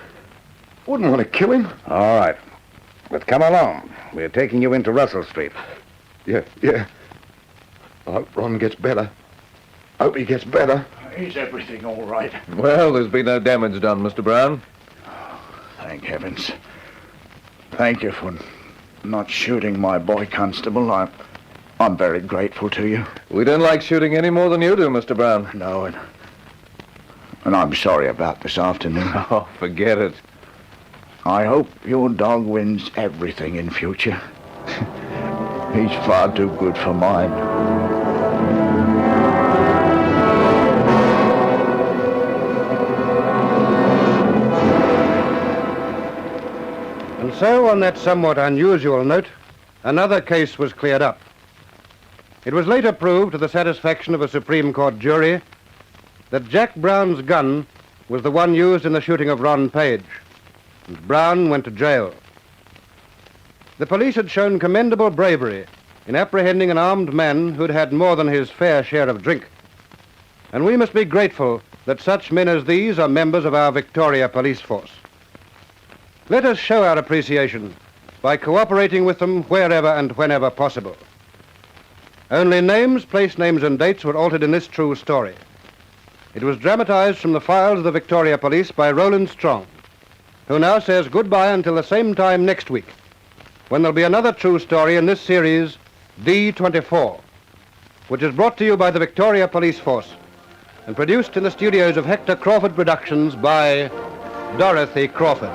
Wouldn't want to kill him. All right. But come along. We're taking you into Russell Street. Yeah. I hope Ron gets better. Hope he gets better. Is everything all right? Well, there's been no damage done, Mr. Brown. Thank heavens. Thank you for not shooting my boy, Constable. I'm very grateful to you. We don't like shooting any more than you do, Mr. Brown. No, and I'm sorry about this afternoon. Oh, forget it. I hope your dog wins everything in future. He's far too good for mine. And so, on that somewhat unusual note, another case was cleared up. It was later proved to the satisfaction of a Supreme Court jury that Jack Brown's gun was the one used in the shooting of Ron Page, and Brown went to jail. The police had shown commendable bravery in apprehending an armed man who'd had more than his fair share of drink. And we must be grateful that such men as these are members of our Victoria police force. Let us show our appreciation by cooperating with them wherever and whenever possible. Only names, place names, and dates were altered in this true story. It was dramatized from the files of the Victoria Police by Roland Strong, who now says goodbye until the same time next week, when there'll be another true story in this series, D24, which is brought to you by the Victoria Police Force and produced in the studios of Hector Crawford Productions by Dorothy Crawford.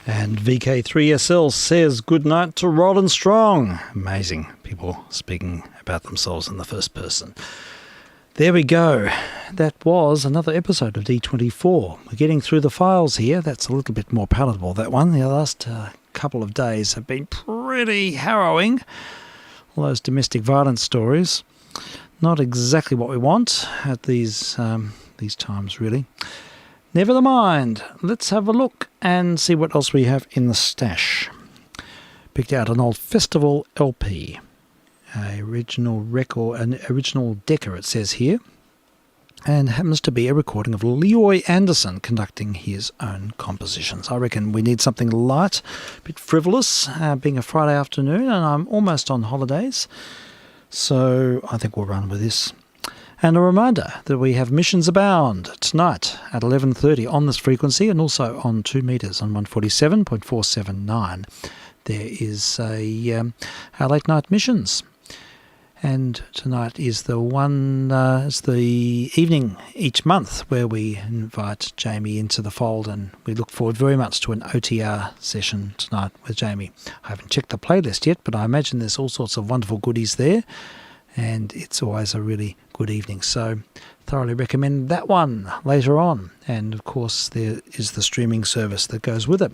And vk3sl says good night to Rod and Strong. Amazing, people speaking about themselves in the first person. There we go. That was another episode of D24. We're getting through the files here. That's a little bit more palatable, that one. The last couple of days have been pretty harrowing. All those domestic violence stories. Not exactly what we want at these times, really. Never mind. Let's have a look and see what else we have in the stash. Picked out an old festival LP. An original Decca, it says here. And happens to be a recording of Leroy Anderson conducting his own compositions. I reckon we need something light, a bit frivolous, being a Friday afternoon, and I'm almost on holidays. So I think we'll run with this. And a reminder that we have Missions Abound tonight at 11:30 on this frequency and also on 2 metres on 147.479. There is our late night missions. And tonight is it's the evening each month where we invite Jamie into the fold, and we look forward very much to an OTR session tonight with Jamie. I haven't checked the playlist yet, but I imagine there's all sorts of wonderful goodies there. And it's always a really good evening. So thoroughly recommend that one later on. And of course there is the streaming service that goes with it.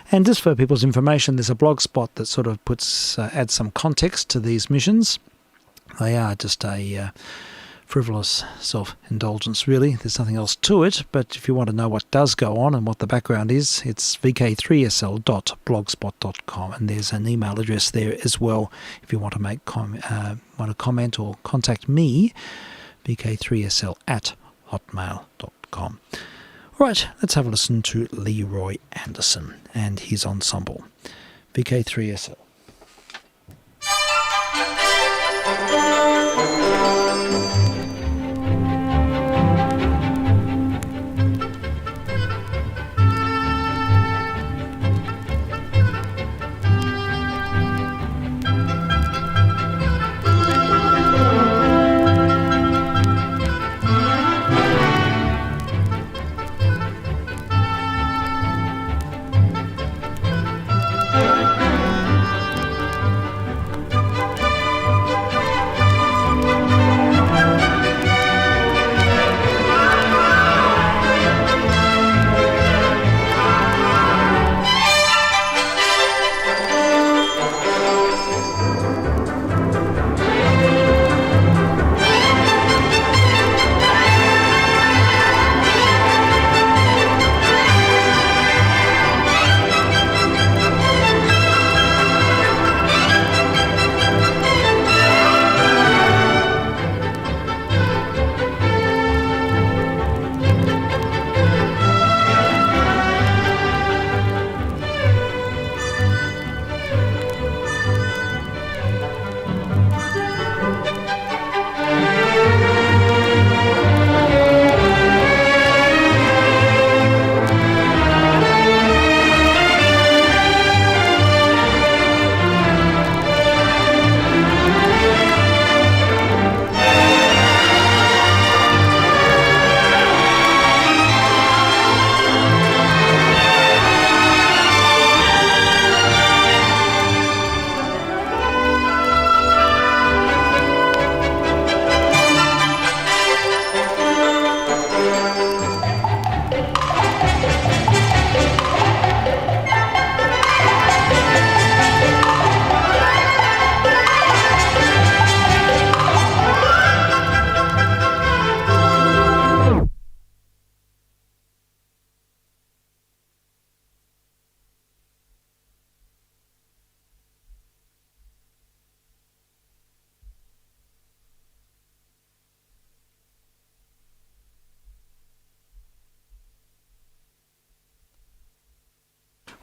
And just for people's information, there's a blog spot that sort of adds some context to these missions. They are just a frivolous self-indulgence, really. There's nothing else to it, but if you want to know what does go on and what the background is, it's vk3sl.blogspot.com, and there's an email address there as well if you want to make comment or contact me, vk3sl@hotmail.com. All right, let's have a listen to Leroy Anderson and his ensemble, vk3sl.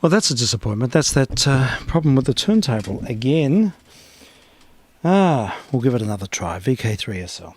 Well, that's a disappointment. That's that problem with the turntable again. We'll give it another try. vk3sl.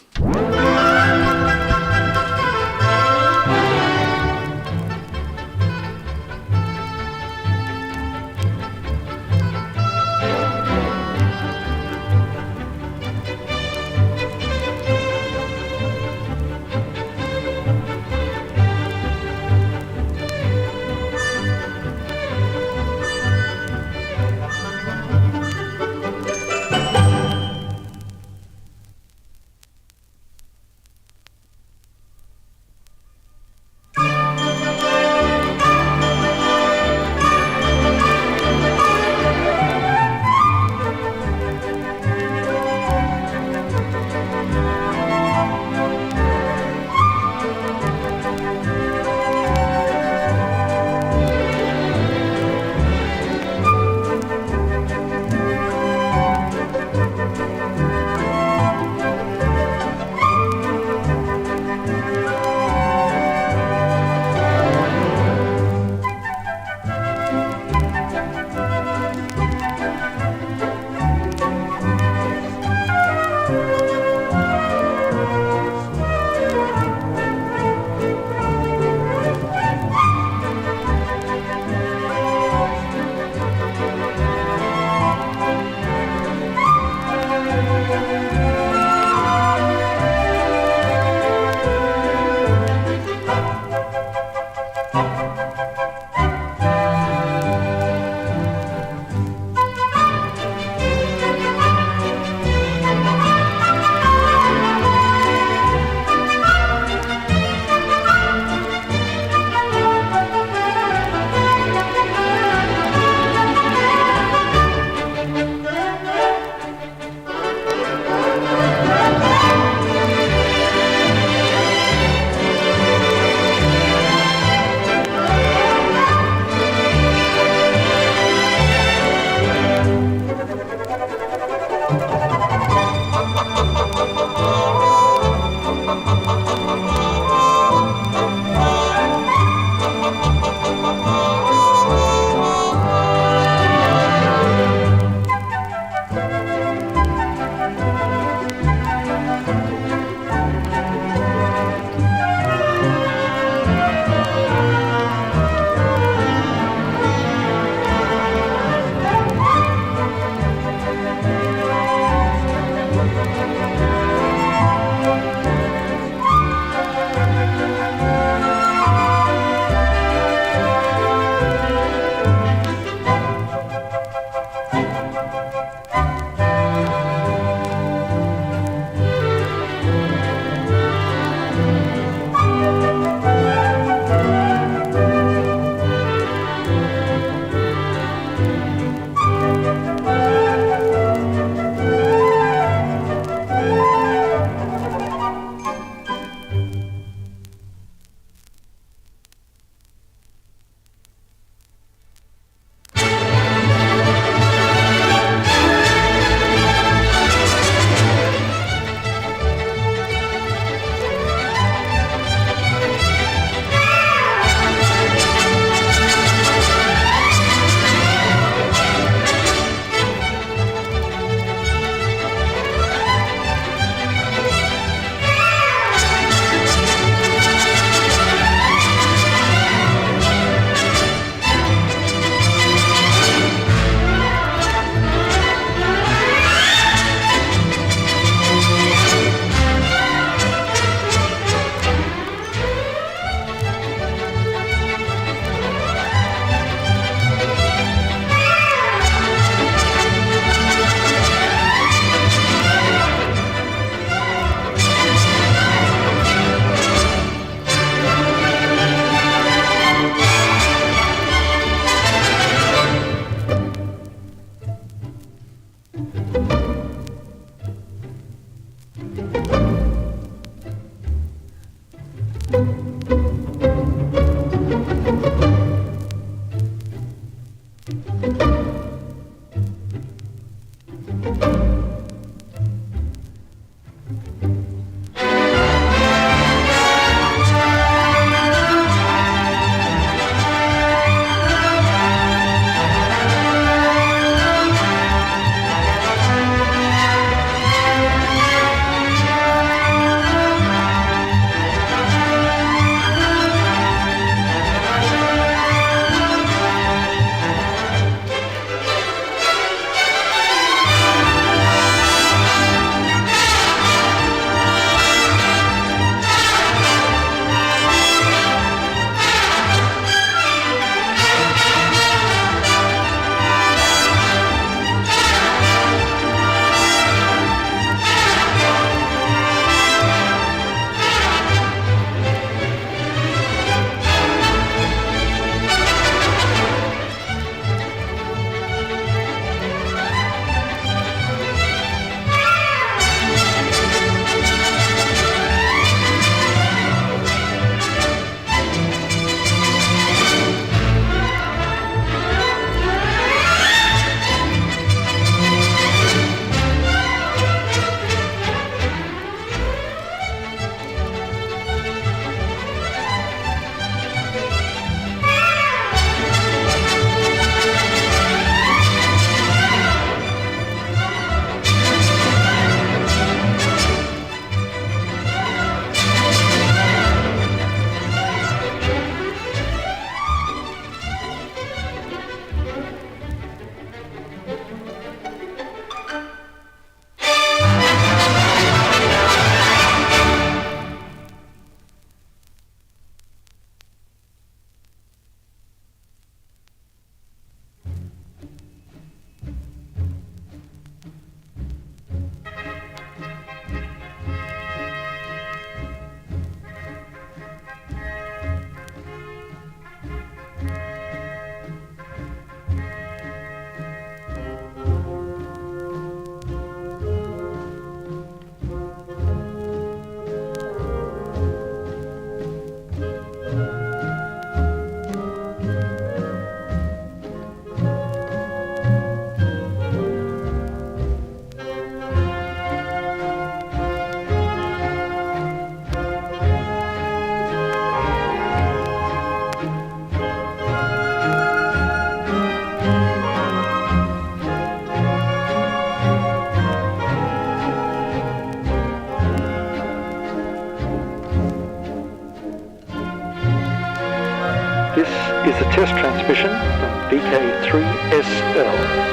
This is a test transmission from vk3sl.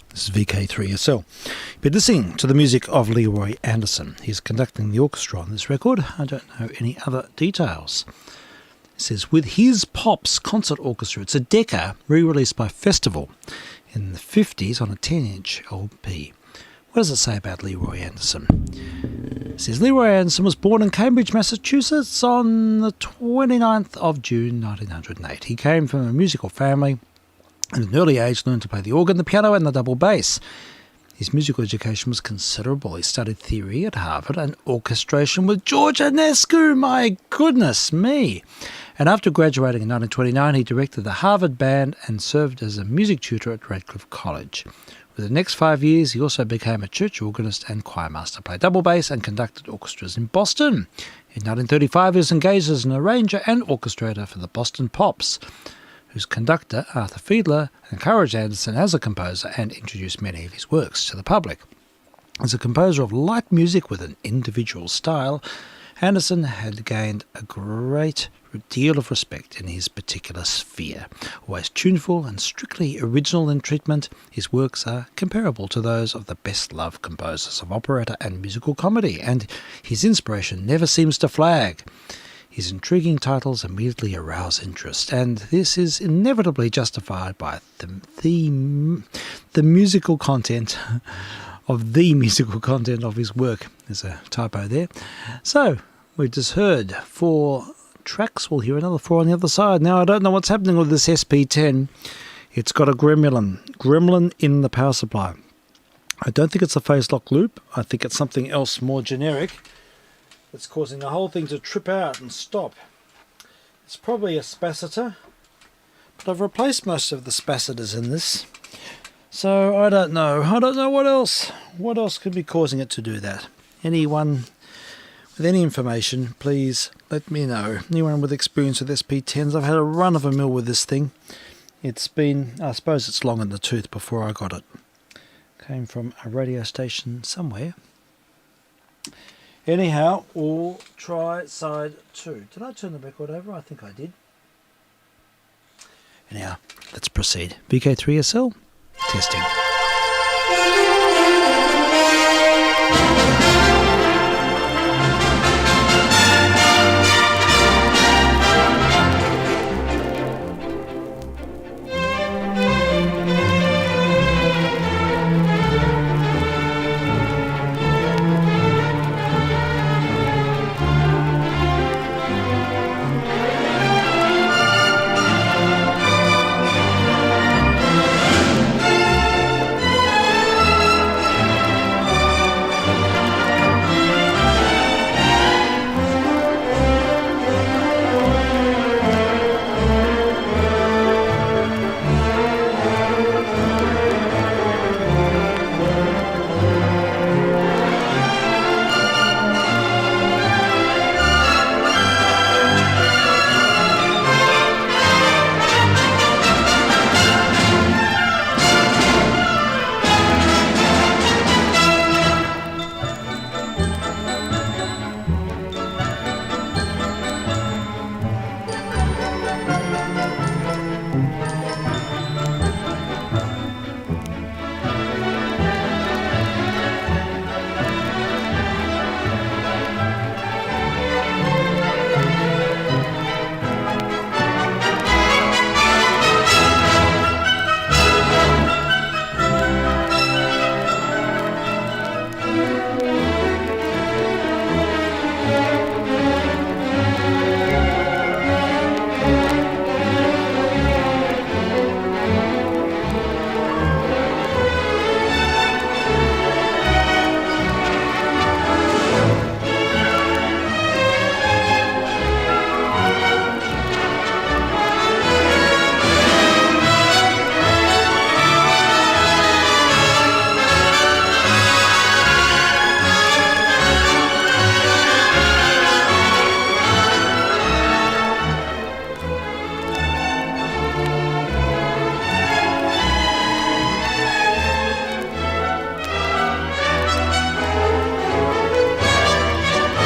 This is vk3sl. You've been listening to the music of Leroy Anderson. He's conducting the orchestra on this record. I don't know any other details. It says, with his Pops Concert Orchestra. It's a Decca re-released by Festival in the 50s on a 10-inch LP. What does it say about Leroy Anderson? It says, Leroy Anderson was born in Cambridge, Massachusetts on the 29th of June 1908. He came from a musical family. At an early age, learned to play the organ, the piano and the double bass. His musical education was considerable. He studied theory at Harvard and orchestration with George Enescu. My goodness me. And after graduating in 1929, he directed the Harvard Band and served as a music tutor at Radcliffe College. For the next 5 years, he also became a church organist and choirmaster, played double bass and conducted orchestras in Boston. In 1935, he was engaged as an arranger and orchestrator for the Boston Pops, whose conductor, Arthur Fiedler, encouraged Anderson as a composer and introduced many of his works to the public. As a composer of light music with an individual style, Anderson had gained a great deal of respect in his particular sphere. Always tuneful and strictly original in treatment, his works are comparable to those of the best-loved composers of operetta and musical comedy, and his inspiration never seems to flag. His intriguing titles immediately arouse interest, and this is inevitably justified by the musical content of his work. There's a typo there. So, we just heard 4 tracks. We'll hear another 4 on the other side. Now, I don't know what's happening with this SP10. It's got a gremlin in the power supply. I don't think it's a phase lock loop. I think it's something else more generic that's causing the whole thing to trip out and stop. It's probably a spacitor, but I've replaced most of the spacitors in this, so I don't know what else could be causing it to do that. Anyone with any information, please let me know. Anyone with experience with SP10s? I've had a run of a mill with this thing. It's been, I suppose it's long in the tooth before I got it. Came from a radio station somewhere. Anyhow, we'll try side 2. Did I turn the record over? I think I did. Anyhow, let's proceed. vk3sl, testing.